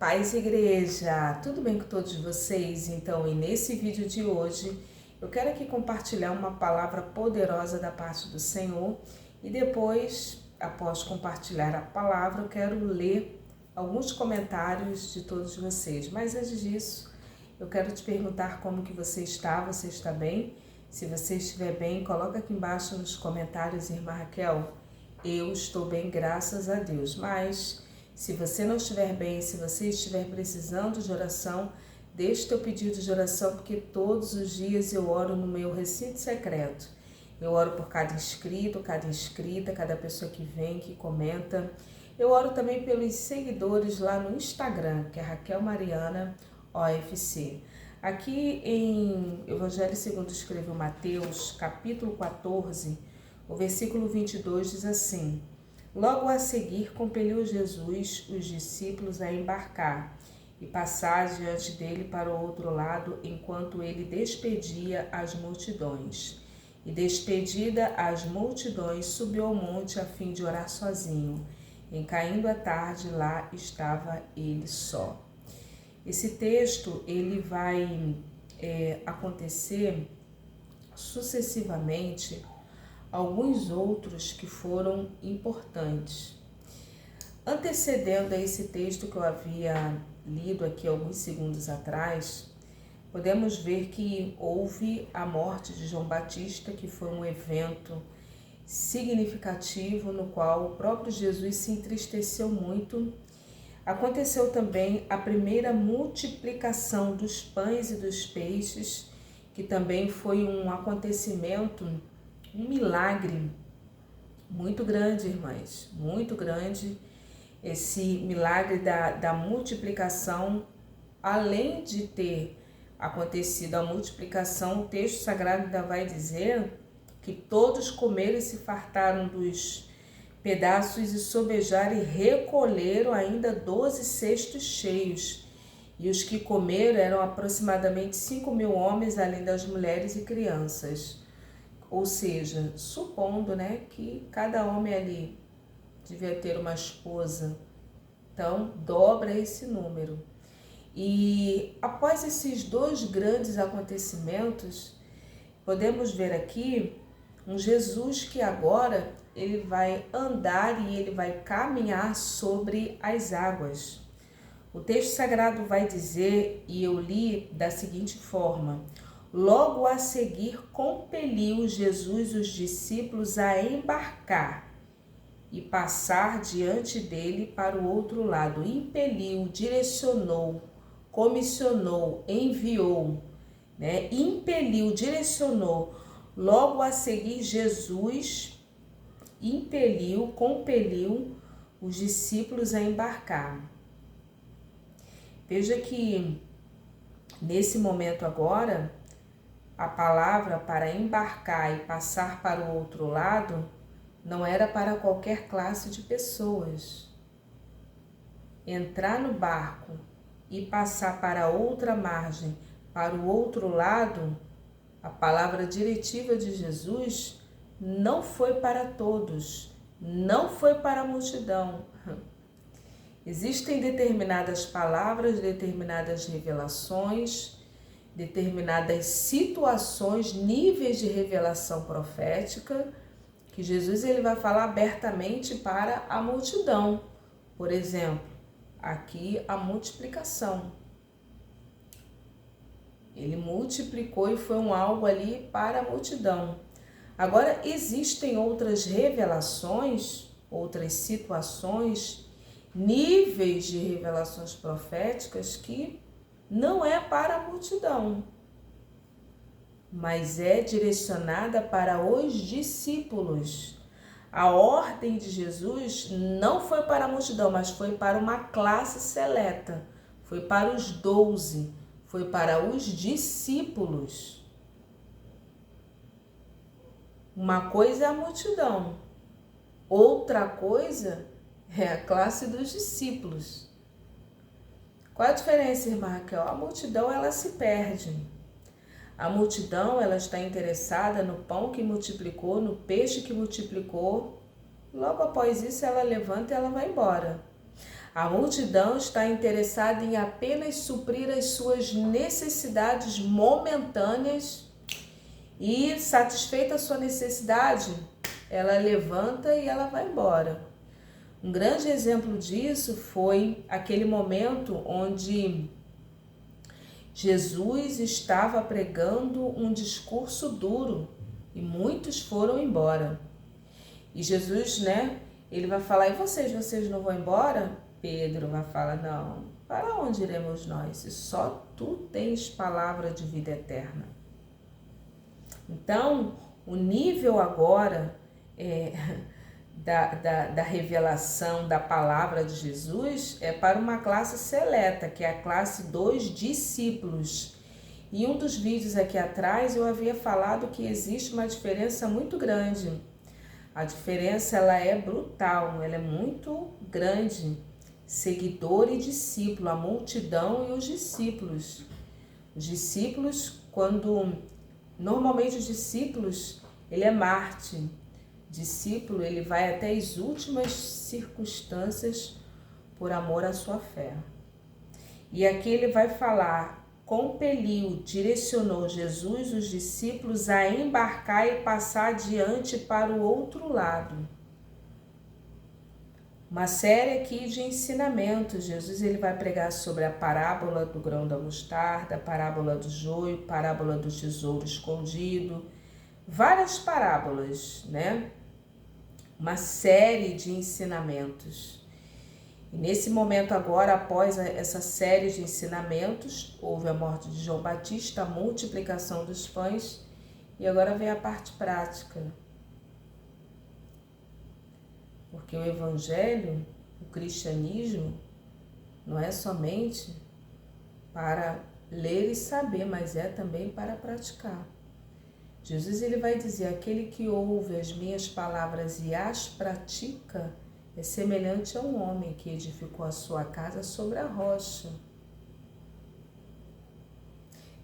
Paz Igreja, tudo bem com todos vocês? Então, e nesse vídeo de hoje, eu quero aqui compartilhar uma palavra poderosa da parte do Senhor e depois, após compartilhar a palavra, eu quero ler alguns comentários de todos vocês. Mas antes disso, eu quero te perguntar como que você está bem? Se você estiver bem, coloca aqui embaixo nos comentários, irmã Raquel, eu estou bem, graças a Deus. Mas se você não estiver bem, se você estiver precisando de oração, deixe teu pedido de oração, porque todos os dias eu oro no meu recinto secreto. Eu oro por cada inscrito, cada inscrita, cada pessoa que vem, que comenta. Eu oro também pelos seguidores lá no Instagram, que é Raquel Mariana OFC. Aqui em Evangelho segundo escreveu Mateus, capítulo 14, o versículo 22 diz assim: Logo a seguir, compeliu Jesus os discípulos a embarcar e passar diante dele para o outro lado, enquanto ele despedia as multidões. E despedida as multidões, subiu ao monte a fim de orar sozinho. Em caindo a tarde, lá estava ele só. Esse texto ele vai acontecer sucessivamente alguns outros que foram importantes. Antecedendo a esse texto que eu havia lido aqui alguns segundos atrás, podemos ver que houve a morte de João Batista, que foi um evento significativo no qual o próprio Jesus se entristeceu muito. Aconteceu também a primeira multiplicação dos pães e dos peixes, que também foi um acontecimento, um milagre muito grande, irmãs, muito grande. Esse milagre da multiplicação, além de ter acontecido a multiplicação, o texto sagrado ainda vai dizer que todos comeram e se fartaram dos pedaços e sobejaram e recolheram ainda 12 cestos cheios. E os que comeram eram aproximadamente 5.000 homens, além das mulheres e crianças. Ou seja, supondo, que cada homem ali devia ter uma esposa, então dobra esse número. E após esses dois grandes acontecimentos, podemos ver aqui um Jesus que agora ele vai andar e ele vai caminhar sobre as águas. O texto sagrado vai dizer, e eu li da seguinte forma: Logo a seguir compeliu Jesus os discípulos a embarcar e passar diante dele para o outro lado. Impeliu, direcionou, comissionou, enviou, impeliu, direcionou. Logo a seguir, Jesus compeliu os discípulos a embarcar. Veja que nesse momento agora, a palavra para embarcar e passar para o outro lado não era para qualquer classe de pessoas. Entrar no barco e passar para outra margem, para o outro lado, a palavra diretiva de Jesus não foi para todos, não foi para a multidão. Existem determinadas palavras, determinadas revelações, determinadas situações, níveis de revelação profética, que Jesus ele vai falar abertamente para a multidão. Por exemplo, aqui a multiplicação. Ele multiplicou e foi um algo ali para a multidão. Agora, existem outras revelações, outras situações, níveis de revelações proféticas que não é para a multidão, mas é direcionada para os discípulos. A ordem de Jesus não foi para a multidão, mas foi para uma classe seleta, foi para os 12, foi para os discípulos. Uma coisa é a multidão, outra coisa é a classe dos discípulos. Qual a diferença, irmã Raquel? A multidão ela se perde. A multidão ela está interessada no pão que multiplicou, no peixe que multiplicou. Logo após isso ela levanta e ela vai embora. A multidão está interessada em apenas suprir as suas necessidades momentâneas e, satisfeita a sua necessidade, ela levanta e ela vai embora. Um grande exemplo disso foi aquele momento onde Jesus estava pregando um discurso duro e muitos foram embora. E Jesus, ele vai falar, e vocês não vão embora? Pedro vai falar, não, para onde iremos nós? Se só tu tens palavra de vida eterna. Então, o nível agora da revelação da palavra de Jesus é para uma classe seleta, que é a classe dos discípulos. Em um dos vídeos aqui atrás eu havia falado que existe uma diferença muito grande. A diferença ela é brutal, ela é muito grande. Seguidor e discípulo, a multidão e os discípulos. Os discípulos, normalmente os discípulos, ele é Marte. Discípulo, ele vai até as últimas circunstâncias por amor à sua fé. E aqui ele vai falar, compeliu, direcionou Jesus, os discípulos, a embarcar e passar adiante para o outro lado. Uma série aqui de ensinamentos. Jesus ele vai pregar sobre a parábola do grão da mostarda, a parábola do joio, parábola do tesouro escondido, várias parábolas, Uma série de ensinamentos. E nesse momento agora, após essa série de ensinamentos, houve a morte de João Batista, a multiplicação dos pães, e agora vem a parte prática. Porque o evangelho, o cristianismo, não é somente para ler e saber, mas é também para praticar. Jesus ele vai dizer, aquele que ouve as minhas palavras e as pratica, é semelhante a um homem que edificou a sua casa sobre a rocha.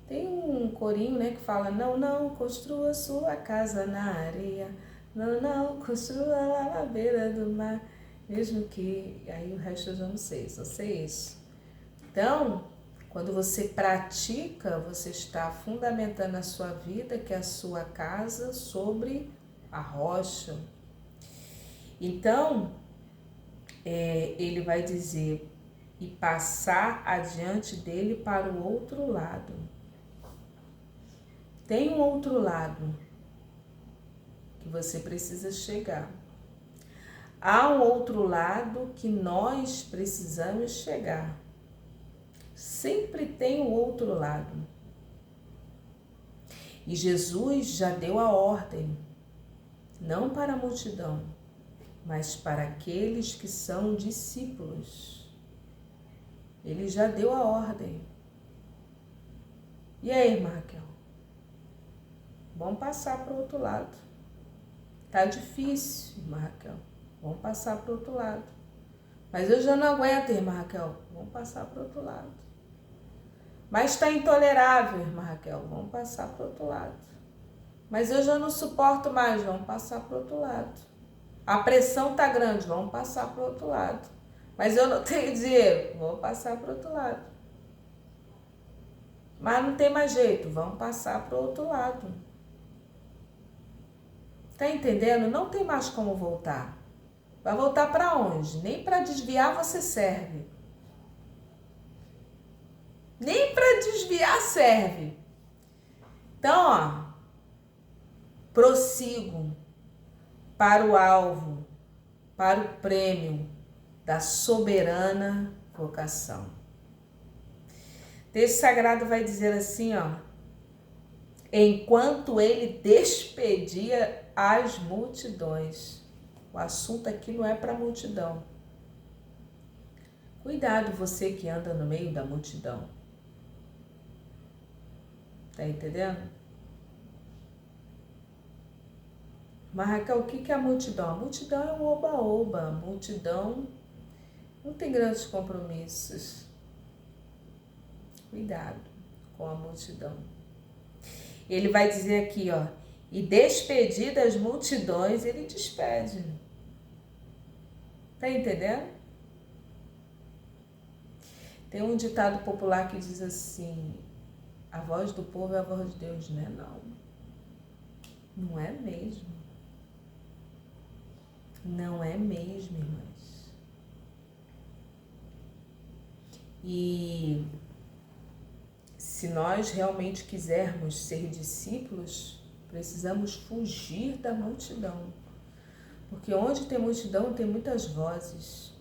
Tem um corinho, que fala, não, construa sua casa na areia, não, construa lá na beira do mar, mesmo que, aí o resto eu já não sei, só sei isso. Então, quando você pratica, você está fundamentando a sua vida, que é a sua casa, sobre a rocha. Então, ele vai dizer, e passar adiante dele para o outro lado. Tem um outro lado que você precisa chegar. Há um outro lado que nós precisamos chegar. Sempre tem o outro lado. E Jesus já deu a ordem, não para a multidão, mas para aqueles que são discípulos. Ele já deu a ordem. E aí, irmã Raquel? Vamos passar para o outro lado. Tá difícil, irmã Raquel. Vamos passar para o outro lado. Mas eu já não aguento, irmã Raquel. Vamos passar para o outro lado. Mas está intolerável, irmã Raquel. Vamos passar para o outro lado. Mas eu já não suporto mais. Vamos passar para o outro lado. A pressão está grande. Vamos passar para o outro lado. Mas eu não tenho dinheiro. Vamos passar para o outro lado. Mas não tem mais jeito. Vamos passar para o outro lado. Tá entendendo? Não tem mais como voltar. Vai voltar para onde? Nem para desviar você serve. Nem para desviar serve. Então, prossigo para o alvo, para o prêmio da soberana vocação. O texto sagrado vai dizer assim, enquanto ele despedia as multidões. O assunto aqui não é para a multidão. Cuidado você que anda no meio da multidão. Tá entendendo? Mas Raquel, o que é a multidão? A multidão é um oba-oba. A multidão não tem grandes compromissos. Cuidado com a multidão. Ele vai dizer aqui, e despedidas as multidões, ele despede. Tá entendendo? Tem um ditado popular que diz assim: a voz do povo é a voz de Deus, né? Não. Não é mesmo. Não é mesmo, irmãs. E se nós realmente quisermos ser discípulos, precisamos fugir da multidão. Porque onde tem multidão, tem muitas vozes.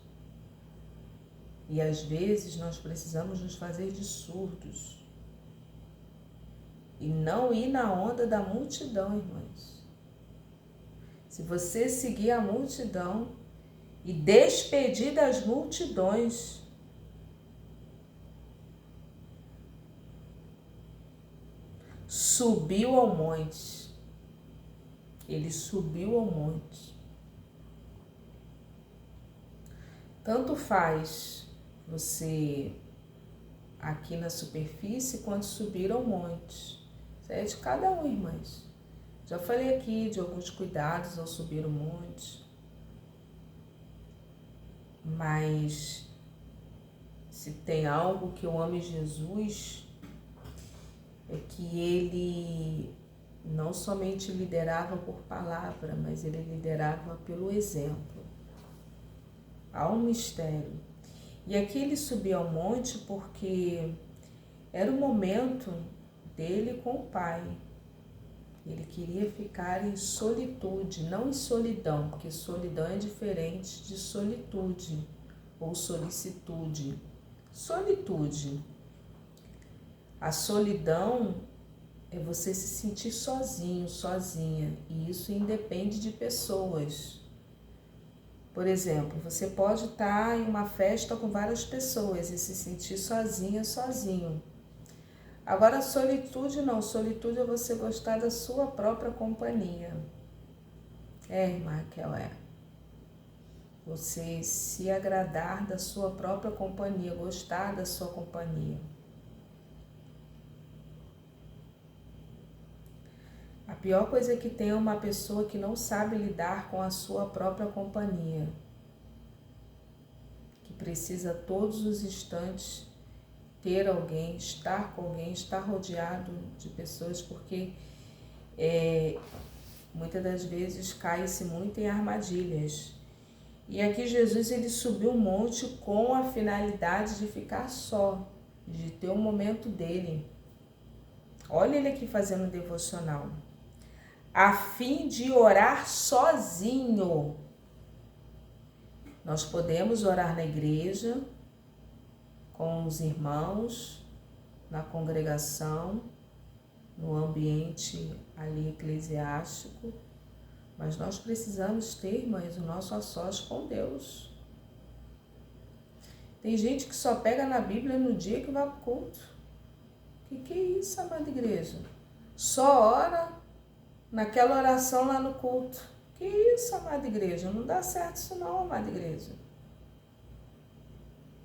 E às vezes nós precisamos nos fazer de surdos. E não ir na onda da multidão, irmãs. Se você seguir a multidão e despedir das multidões, subiu ao monte. Ele subiu ao monte. Tanto faz você aqui na superfície quanto subir ao monte. Isso é de cada um, irmãs. Já falei aqui de alguns cuidados ao subir o monte. Mas se tem algo que eu amo em Jesus, é que ele não somente liderava por palavra, mas ele liderava pelo exemplo. Há um mistério. E aqui ele subiu ao monte porque era o momento dele com o Pai. Ele queria ficar em solitude, não em solidão, porque solidão é diferente de solitude ou solicitude. Solitude. A solidão é você se sentir sozinho, sozinha, e isso independe de pessoas. Por exemplo, você pode estar em uma festa com várias pessoas e se sentir sozinha, sozinho. Agora, solitude não. Solitude é você gostar da sua própria companhia. Irmã Raquel, você se agradar da sua própria companhia, gostar da sua companhia. A pior coisa que tem é uma pessoa que não sabe lidar com a sua própria companhia, que precisa todos os instantes ter alguém, estar com alguém, estar rodeado de pessoas, porque muitas das vezes cai-se muito em armadilhas. E aqui Jesus ele subiu um monte com a finalidade de ficar só, de ter um momento dele. Olha ele aqui fazendo devocional. A fim de orar sozinho. Nós podemos orar na igreja, com os irmãos, na congregação, no ambiente ali eclesiástico, mas nós precisamos ter, irmãs, o nosso a sós com Deus. Tem gente que só pega na Bíblia no dia que vai para o culto. Que é isso, amada igreja? Só ora naquela oração lá no culto. Que isso, amada igreja? Não dá certo isso não, amada igreja.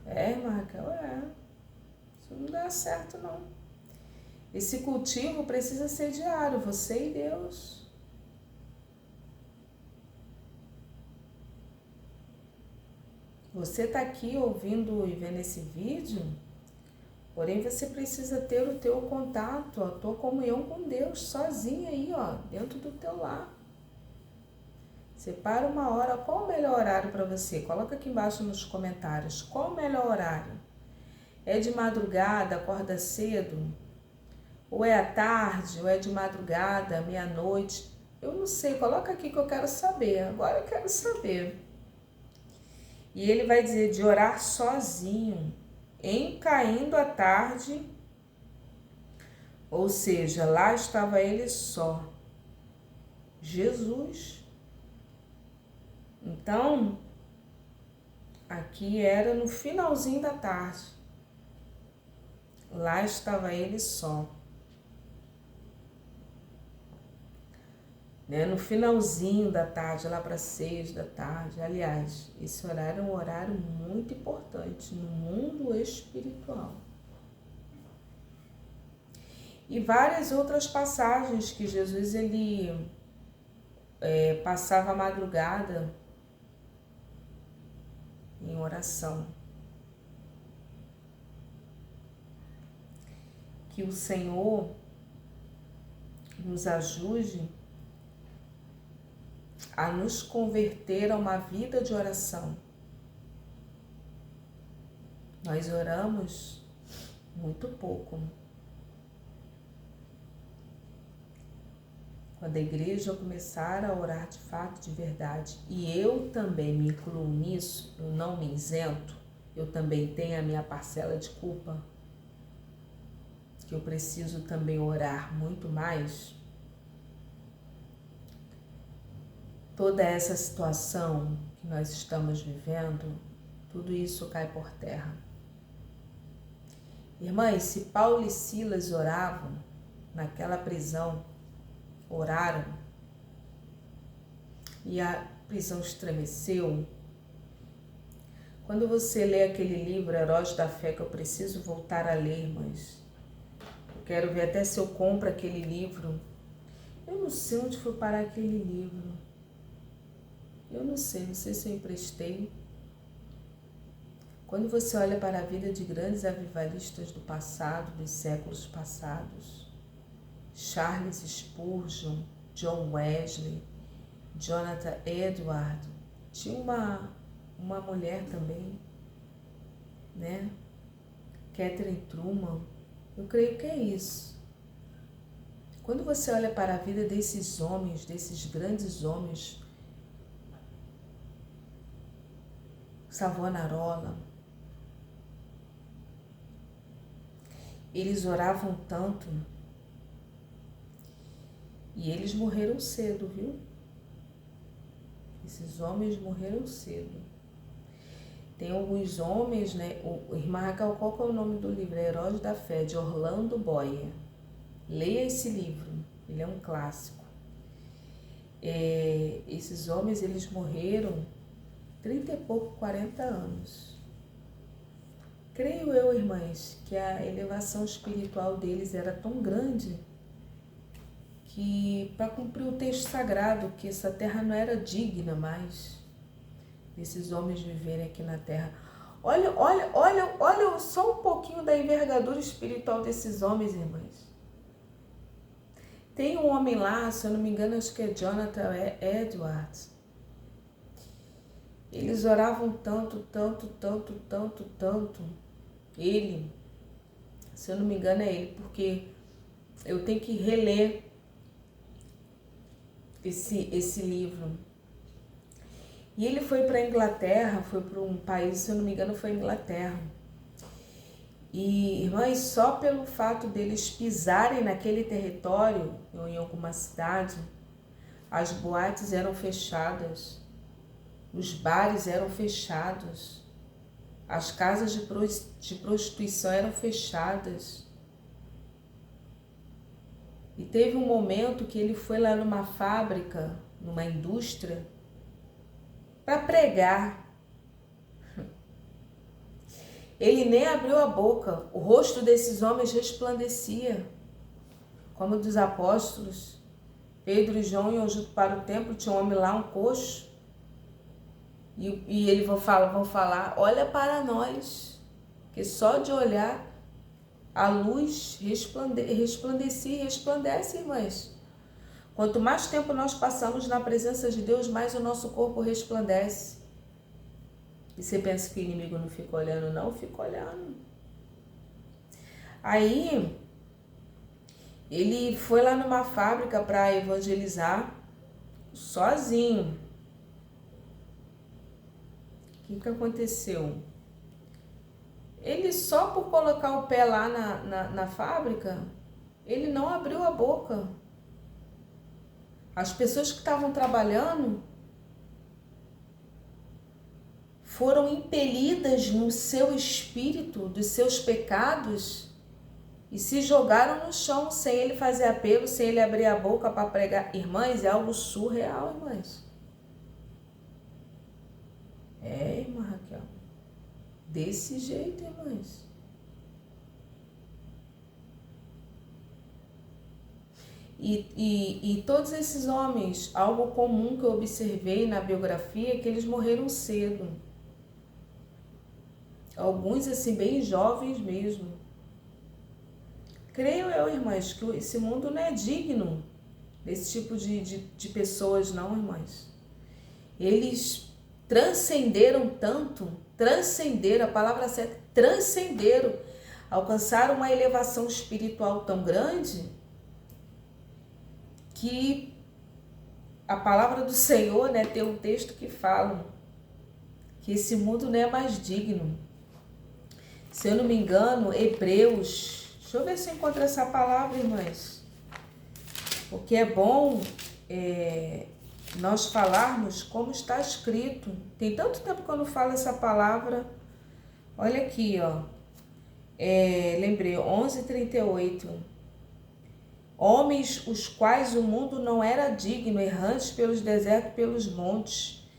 Irmã Raquel, isso não dá certo não. Esse cultivo precisa ser diário, você e Deus. Você está aqui ouvindo e vendo esse vídeo, porém você precisa ter o teu contato, a tua comunhão com Deus, sozinha aí, dentro do teu lar. Separa uma hora. Qual o melhor horário para você? Coloca aqui embaixo nos comentários. Qual o melhor horário? É de madrugada, acorda cedo? Ou é à tarde? Ou é de madrugada, meia-noite? Eu não sei. Coloca aqui que eu quero saber. Agora eu quero saber. E ele vai dizer de orar sozinho, em caindo a tarde. Ou seja, lá estava ele só. Jesus. Então, aqui era no finalzinho da tarde. Lá estava ele só. No finalzinho da tarde, lá para 6 da tarde. Aliás, esse horário é um horário muito importante no mundo espiritual. E várias outras passagens que Jesus ele passava a madrugada em oração. que o Senhor nos ajude a nos converter a uma vida de oração. Nós oramos muito pouco. Quando a igreja começar a orar de fato, de verdade, e eu também me incluo nisso, eu não me isento, eu também tenho a minha parcela de culpa, que eu preciso também orar muito mais. Toda essa situação que nós estamos vivendo, tudo isso cai por terra. Irmãs, se Paulo e Silas oravam naquela prisão, oraram, e a prisão estremeceu. Quando você lê aquele livro, Heróis da Fé, que eu preciso voltar a ler, irmãs, eu quero ver até se eu compro aquele livro. Eu não sei onde foi parar aquele livro. Eu não sei se eu emprestei. Quando você olha para a vida de grandes avivalistas do passado, dos séculos passados, Charles Spurgeon, John Wesley, Jonathan Edwards, tinha uma mulher também, né? Catherine Truman, eu creio que é isso. Quando você olha para a vida desses homens, desses grandes homens, Savonarola, eles oravam tanto e eles morreram cedo, viu? Esses homens morreram cedo. Tem alguns homens, né? O irmã Raquel, qual que é o nome do livro? Heróis da Fé, de Orlando Boyer. Leia esse livro, ele é um clássico. Esses homens, eles morreram 30 e pouco, 40 anos. Creio eu, irmãs, que a elevação espiritual deles era tão grande que, para cumprir o texto sagrado, que essa terra não era digna mais desses homens viverem aqui na terra. Olha só um pouquinho da envergadura espiritual desses homens, irmãs. Tem um homem lá, se eu não me engano, acho que é Jonathan Edwards. Eles oravam tanto. Ele, se eu não me engano, é ele, porque eu tenho que reler esse livro. E ele foi para a Inglaterra, foi para um país, se eu não me engano, foi a Inglaterra. E, irmãs, só pelo fato deles pisarem naquele território, ou em alguma cidade, as boates eram fechadas, os bares eram fechados, as casas de prostituição eram fechadas. E teve um momento que ele foi lá numa fábrica, numa indústria, para pregar. Ele nem abriu a boca, o rosto desses homens resplandecia, como dos apóstolos. Pedro e João iam junto para o templo, tinha um homem lá, um coxo, e eles vão falar, olha para nós, que só de olhar a luz resplandecia e resplandece, irmãs. Quanto mais tempo nós passamos na presença de Deus, mais o nosso corpo resplandece. E você pensa que o inimigo não fica olhando? Não, fica olhando. Aí, ele foi lá numa fábrica para evangelizar sozinho. O que aconteceu? Ele só por colocar o pé lá na fábrica, ele não abriu a boca. As pessoas que estavam trabalhando foram impelidas no seu espírito, dos seus pecados, e se jogaram no chão sem ele fazer apelo, sem ele abrir a boca para pregar. Irmãs, é algo surreal, irmãs. Irmã Raquel. Desse jeito, irmãs. E todos esses homens, algo comum que eu observei na biografia é que eles morreram cedo. Alguns assim bem jovens mesmo. Creio eu, irmãs, que esse mundo não é digno desse tipo de pessoas, não, irmãs. Eles transcenderam tanto, transcenderam, a palavra certa, transcenderam, alcançaram uma elevação espiritual tão grande que a palavra do Senhor, né, tem um texto que fala que esse mundo não é mais digno. Se eu não me engano, Hebreus, deixa eu ver se eu encontro essa palavra, irmãs, porque é bom nós falarmos como está escrito. Tem tanto tempo que eu não falo essa palavra. Olha aqui, ó. Lembrei, 11:38. Homens os quais o mundo não era digno, errantes pelos desertos, pelos montes,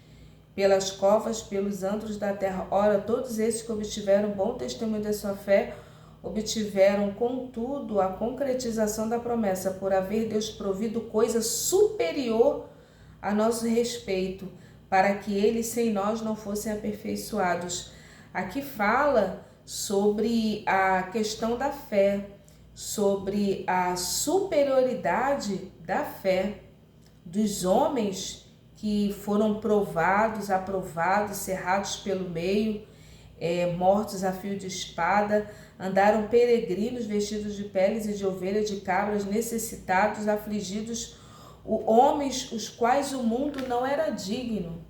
pelas covas, pelos antros da terra. Ora, todos esses que obtiveram bom testemunho da sua fé, obtiveram, contudo, a concretização da promessa, por haver Deus provido coisa superior a nosso respeito, para que eles sem nós não fossem aperfeiçoados. Aqui fala sobre a questão da fé, sobre a superioridade da fé dos homens que foram provados, aprovados, cerrados pelo meio, mortos a fio de espada, andaram peregrinos vestidos de peles e de ovelhas, de cabras, necessitados, afligidos, homens os quais o mundo não era digno.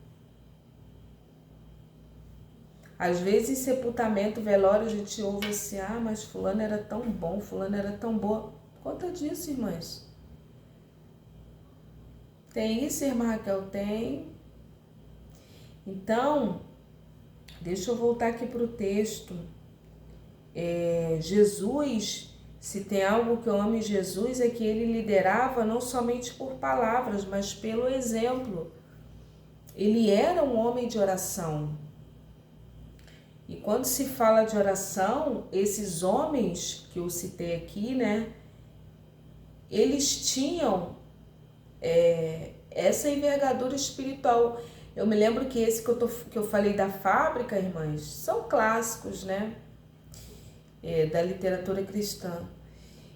Às vezes em sepultamento, velório, a gente ouve assim, mas fulano era tão bom, fulano era tão boa. Por conta disso, irmãs. Tem isso, irmã Raquel? Tem. Então, deixa eu voltar aqui para o texto. Jesus, se tem algo que eu amo em Jesus, é que ele liderava não somente por palavras, mas pelo exemplo. Ele era um homem de oração. E quando se fala de oração, esses homens que eu citei aqui, né, eles tinham essa envergadura espiritual. Eu me lembro que esse que eu falei da fábrica, irmãs, são clássicos, né, da literatura cristã.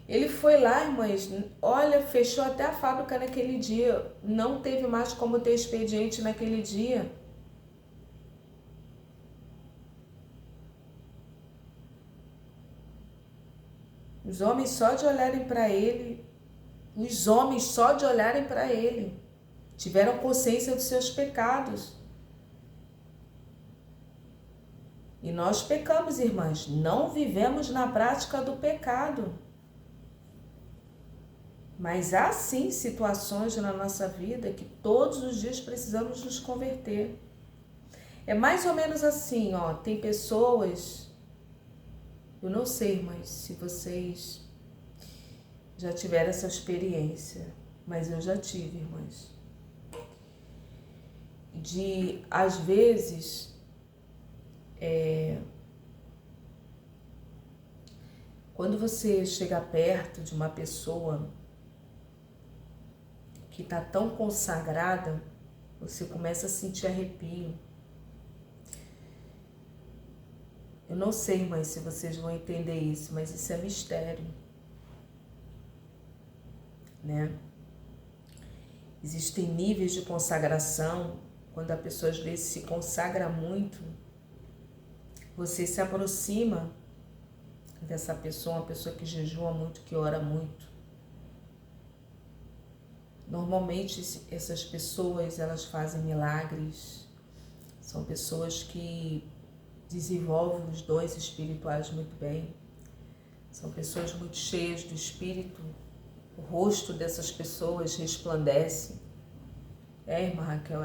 Ele foi lá, irmãs, olha, fechou até a fábrica naquele dia, não teve mais como ter expediente naquele dia. Os homens só de olharem para ele, tiveram consciência dos seus pecados. E nós pecamos, irmãs, não vivemos na prática do pecado. Mas há sim situações na nossa vida que todos os dias precisamos nos converter. É mais ou menos assim, ó, tem pessoas, eu não sei, irmãs, se vocês já tiveram essa experiência, mas eu já tive, irmãs. De, às vezes, quando você chega perto de uma pessoa que está tão consagrada, você começa a sentir arrepio. Eu não sei, irmãs, se vocês vão entender isso, mas isso é mistério, né? Existem níveis de consagração. Quando a pessoa às vezes se consagra muito, você se aproxima dessa pessoa, uma pessoa que jejua muito, que ora muito. Normalmente essas pessoas, elas fazem milagres, são pessoas que desenvolvem os dons espirituais muito bem, são pessoas muito cheias do Espírito, o rosto dessas pessoas resplandece. Irmã Raquel,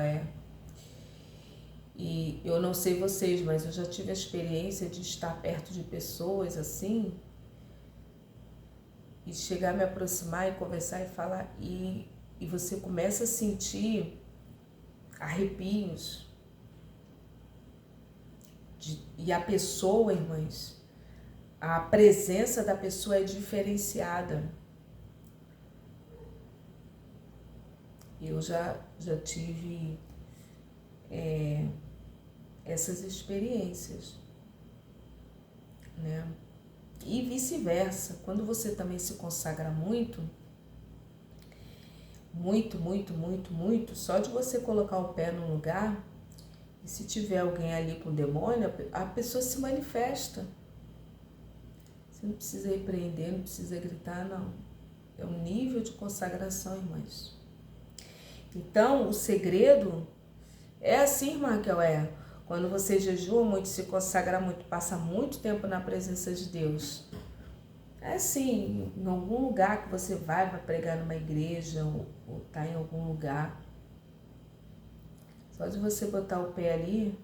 E eu não sei vocês, mas eu já tive a experiência de estar perto de pessoas assim, e chegar a me aproximar e conversar e falar, e você começa a sentir arrepios. E a pessoa, irmãs, a presença da pessoa é diferenciada. Eu já tive essas experiências, né? E vice-versa, quando você também se consagra muito, só de você colocar o pé no lugar, e se tiver alguém ali com demônio, a pessoa se manifesta. Você não precisa repreender, não precisa gritar, não. É um nível de consagração, irmãs. Então, o segredo é assim, irmã Raquel, quando você jejua muito, se consagra muito, passa muito tempo na presença de Deus. É assim, em algum lugar que você vai pregar numa igreja ou tá em algum lugar. Só de você botar o pé ali,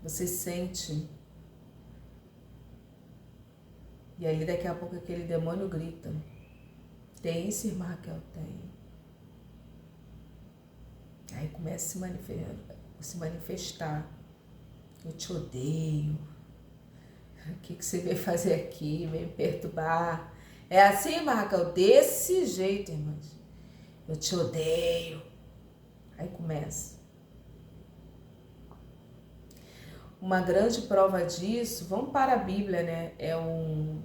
você sente. E aí daqui a pouco aquele demônio grita. Tem isso, irmã Raquel? Tem. Aí começa a se manifestar. Eu te odeio. O que você veio fazer aqui? Veio me perturbar. É assim, irmã Raquel? Desse jeito, irmãs. Eu te odeio. Aí começa. Uma grande prova disso, vamos para a Bíblia, né? É o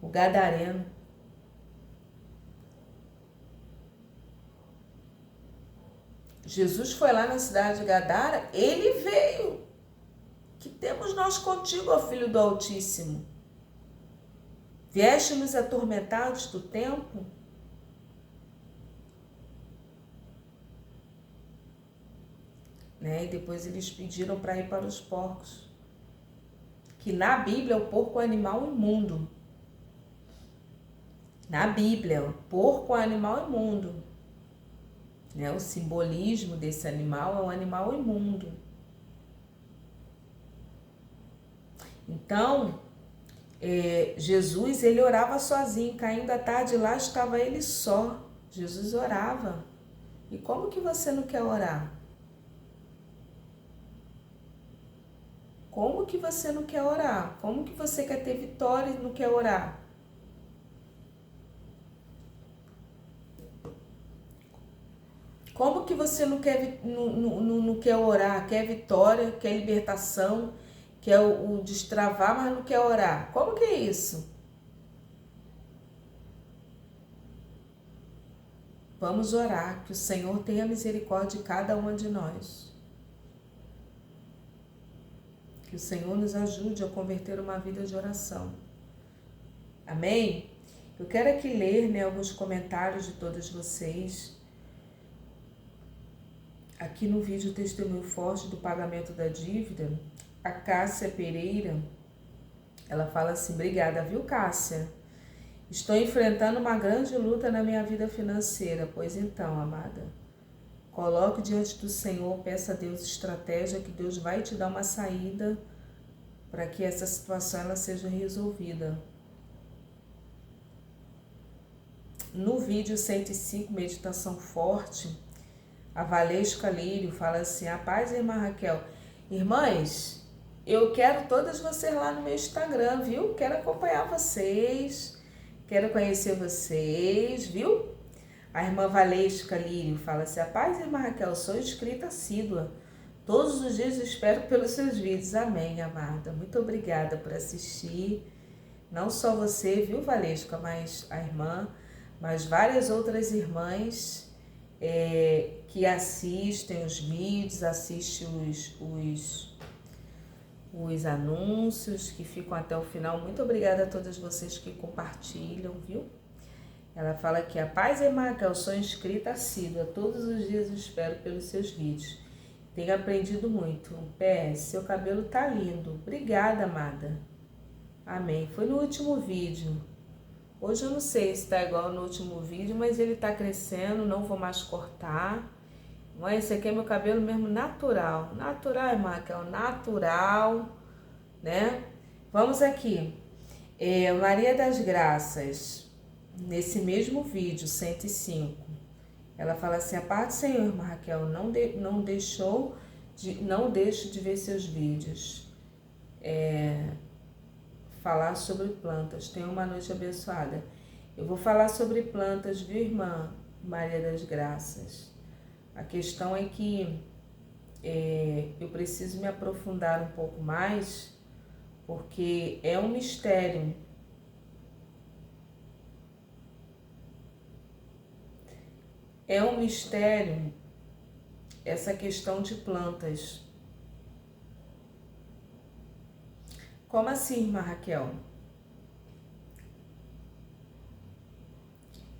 Gadareno. Jesus foi lá na cidade de Gadara, ele veio. Que temos nós contigo, ó Filho do Altíssimo? Vieste-nos atormentados do tempo? Né? E depois eles pediram para ir para os porcos. Que na Bíblia o porco é um animal imundo. Na Bíblia, o porco é um animal imundo. Né? O simbolismo desse animal é um animal imundo. Então, Jesus, ele orava sozinho, caindo à tarde, lá estava ele só. Jesus orava. E como que você não quer orar? Como que você não quer orar? Como que você quer ter vitória e não quer orar? Como que você não quer orar? Quer vitória, quer libertação, quer o destravar, mas não quer orar? Como que é isso? Vamos orar, que o Senhor tenha misericórdia de cada uma de nós. Que o Senhor nos ajude a converter uma vida de oração. Amém? Eu quero aqui ler, né, alguns comentários de todos vocês. Aqui no vídeo Testemunho Forte do Pagamento da Dívida, a Cássia Pereira, ela fala assim: obrigada, viu, Cássia? Estou enfrentando uma grande luta na minha vida financeira. Pois então, amada, coloque diante do Senhor, peça a Deus estratégia, que Deus vai te dar uma saída para que essa situação ela seja resolvida. No vídeo 105, Meditação Forte, a Valesca Lírio fala assim: a paz, irmã Raquel. Irmãs, eu quero todas vocês lá no meu Instagram, viu? Quero acompanhar vocês, quero conhecer vocês, viu? A irmã Valesca Lírio fala assim: a paz, irmã Raquel, sou inscrita assídua. Todos os dias espero pelos seus vídeos. Amém, amada. Muito obrigada por assistir. Não só você, viu, Valesca, mas a irmã, mas várias outras irmãs que assistem os vídeos, assistem os anúncios, que ficam até o final. Muito obrigada a todas vocês que compartilham, viu? Ela fala aqui: a paz, irmã Raquel, eu sou inscrita assídua. Todos os dias eu espero pelos seus vídeos. Tenho aprendido muito. PS, seu cabelo tá lindo. Obrigada, amada. Amém. Foi no último vídeo. Hoje eu não sei se tá igual no último vídeo, mas ele tá crescendo, não vou mais cortar. Mas esse aqui é meu cabelo mesmo natural. Natural, irmã Raquel, natural, né? Vamos aqui. Maria das Graças, nesse mesmo vídeo, 105, ela fala assim: a paz do Senhor, irmã Raquel, não deixo de ver seus vídeos. Falar sobre plantas. Tenha uma noite abençoada. Eu vou falar sobre plantas, viu, irmã Maria das Graças? A questão é que eu preciso me aprofundar um pouco mais, porque é um mistério. É um mistério essa questão de plantas. Como assim, irmã Raquel?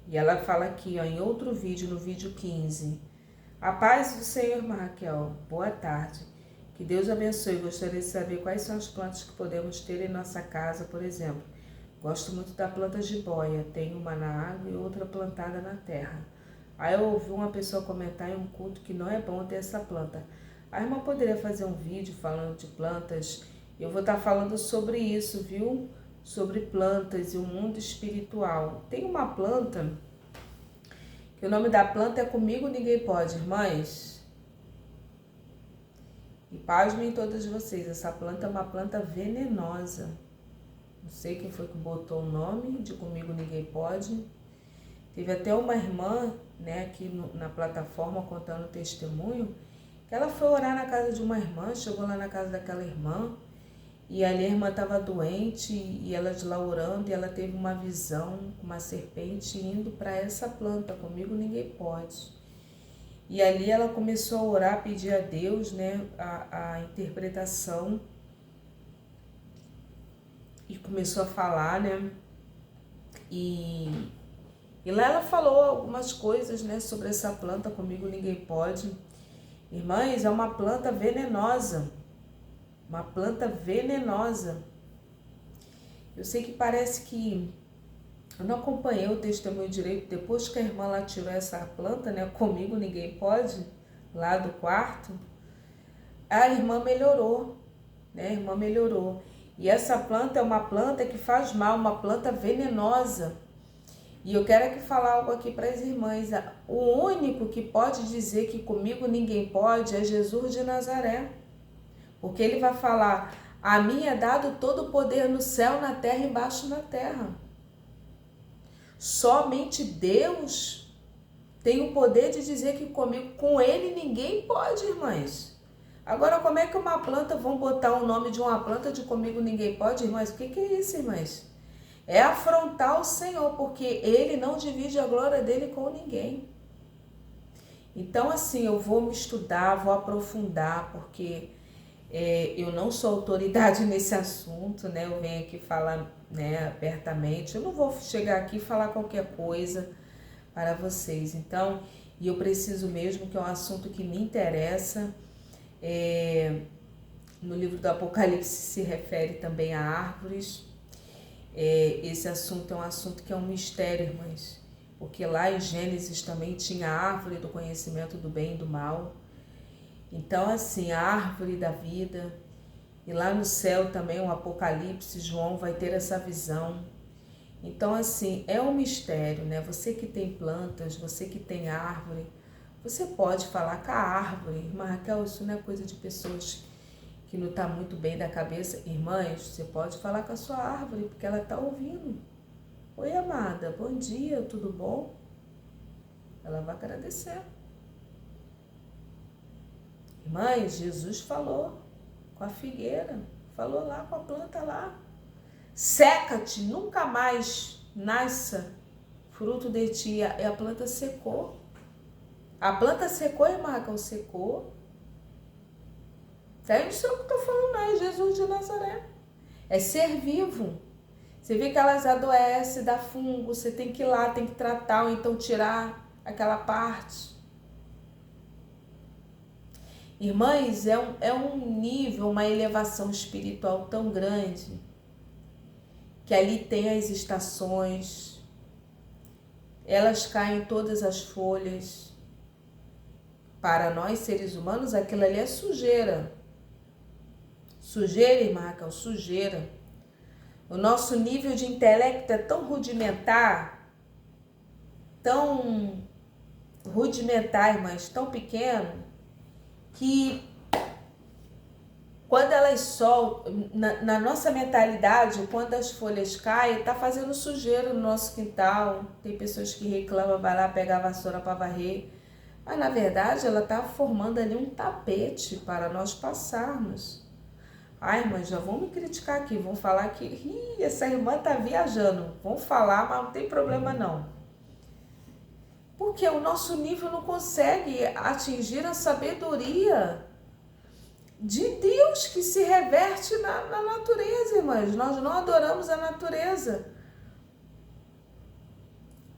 E ela fala aqui, ó, em outro vídeo, no vídeo 15. A paz do Senhor, irmã Raquel. Boa tarde. Que Deus abençoe. Gostaria de saber quais são as plantas que podemos ter em nossa casa, por exemplo. Gosto muito da planta jiboia. Tenho uma na água e outra plantada na terra. Aí eu ouvi uma pessoa comentar em um culto que não é bom ter essa planta. A irmã poderia fazer um vídeo falando de plantas. Eu vou estar falando sobre isso, viu? Sobre plantas e o mundo espiritual. Tem uma planta, que o nome da planta é Comigo Ninguém Pode, irmãs. E pasmem todas vocês, essa planta é uma planta venenosa. Não sei quem foi que botou o nome de Comigo Ninguém Pode. Teve até uma irmã, né, aqui na plataforma contando testemunho, que ela foi orar na casa de uma irmã, chegou lá na casa daquela irmã, e ali a irmã estava doente, e ela de lá orando, e ela teve uma visão, uma serpente indo para essa planta, Comigo Ninguém Pode. E ali ela começou a orar, pedir a Deus, né, a interpretação, e começou a falar, né, e lá ela falou algumas coisas, né, sobre essa planta, Comigo Ninguém Pode. Irmãs, é uma planta venenosa. Uma planta venenosa. Eu sei que parece que... Eu não acompanhei o testemunho direito. Depois que a irmã lá tirou essa planta, né, Comigo Ninguém Pode, lá do quarto, a irmã melhorou, né, a irmã melhorou. E essa planta é uma planta que faz mal, uma planta venenosa. E eu quero aqui falar algo aqui para as irmãs. O único que pode dizer que comigo ninguém pode é Jesus de Nazaré. Porque ele vai falar, a mim é dado todo o poder no céu, na terra e embaixo na terra. Somente Deus tem o poder de dizer que comigo, com ele ninguém pode, irmãs. Agora, como é que uma planta, vão botar o nome de uma planta de comigo ninguém pode, irmãs? O que é isso, irmãs? É afrontar o Senhor, porque ele não divide a glória dele com ninguém. Então, assim, eu vou me estudar, vou aprofundar, porque eu não sou autoridade nesse assunto, né? Eu venho aqui falar, né, abertamente. Eu não vou chegar aqui e falar qualquer coisa para vocês. Então, e eu preciso mesmo, que é um assunto que me interessa. No livro do Apocalipse se refere também a árvores. Esse assunto é um assunto que é um mistério, irmãs, porque lá em Gênesis também tinha a árvore do conhecimento do bem e do mal. Então, assim, a árvore da vida, e lá no céu também o Apocalipse, João vai ter essa visão. Então, assim, é um mistério, né? Você que tem plantas, você que tem árvore, você pode falar com a árvore. Irmã Raquel, isso não é coisa de pessoas que não está muito bem da cabeça. Irmãs, você pode falar com a sua árvore, porque ela está ouvindo. Oi, amada, bom dia, tudo bom? Ela vai agradecer. Irmãs, Jesus falou com a figueira, falou lá com a planta lá. Seca-te, nunca mais nasça fruto de ti. E a planta secou. A planta secou, irmã Raquel, secou. Daí não sei o que eu estou falando, não, é Jesus de Nazaré. É ser vivo. Você vê que elas adoecem, dá fungo, você tem que ir lá, tem que tratar, ou então tirar aquela parte. Irmãs, é um nível, uma elevação espiritual tão grande, que ali tem as estações, elas caem todas as folhas. Para nós, seres humanos, aquilo ali é sujeira. Sujeira, irmã Raquel, sujeira. O nosso nível de intelecto é tão rudimentar, irmãs, tão pequeno, que quando elas soltam, na nossa mentalidade, quando as folhas caem, está fazendo sujeira no nosso quintal. Tem pessoas que reclamam, vai lá pegar a vassoura para varrer, mas na verdade ela está formando ali um tapete para nós passarmos. Ai, mas já vão me criticar aqui, vão falar que essa irmã tá viajando. Vão falar, mas não tem problema não. Porque o nosso nível não consegue atingir a sabedoria de Deus que se reverte na natureza, irmãs. Nós não adoramos a natureza.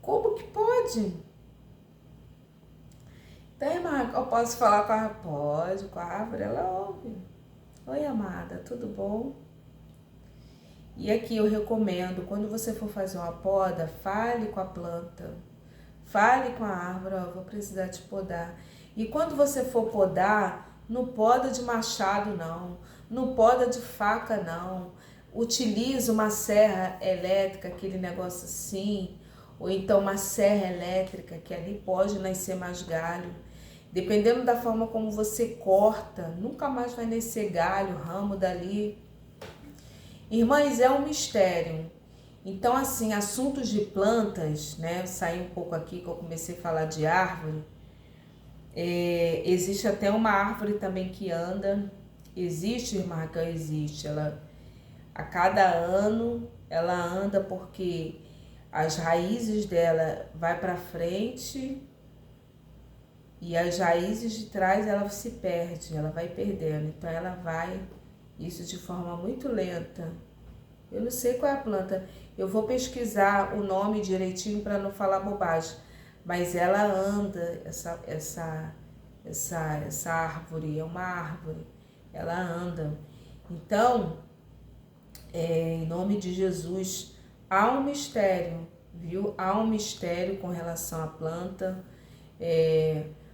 Como que pode? Então, irmã, eu posso falar com a árvore? Pode, com a árvore ela ouve. Oi, amada, tudo bom? E aqui eu recomendo, quando você for fazer uma poda, fale com a planta, fale com a árvore, ó, vou precisar te podar. E quando você for podar, não poda de machado não, não poda de faca não. Utilize uma serra elétrica, aquele negócio assim, ou então uma serra elétrica, que ali pode nascer mais galho. Dependendo da forma como você corta, nunca mais vai nascer galho, ramo dali. Irmãs, é um mistério. Então, assim, assuntos de plantas, né? Saí um pouco aqui que eu comecei a falar de árvore. Existe até uma árvore também que anda. Existe, irmã, que existe. Ela, a cada ano, ela anda porque as raízes dela vai para frente e as raízes de trás ela se perde, ela vai perdendo. Então ela vai, isso de forma muito lenta. Eu não sei qual é a planta. Eu vou pesquisar o nome direitinho para não falar bobagem. Mas ela anda, essa árvore, é uma árvore. Ela anda. Então, em nome de Jesus, há um mistério, viu? Há um mistério com relação à planta.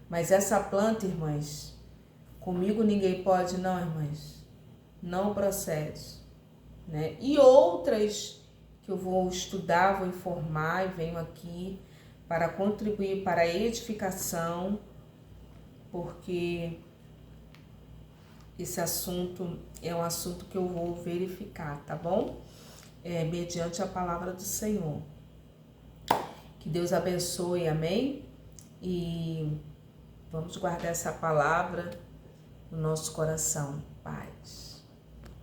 Mas essa planta, irmãs, comigo ninguém pode, não, irmãs. Não procede, né? E outras que eu vou estudar, vou informar e venho aqui para contribuir para a edificação, porque esse assunto é um assunto que eu vou verificar, tá bom? Mediante a palavra do Senhor. Que Deus abençoe, amém? E vamos guardar essa palavra no nosso coração. Paz.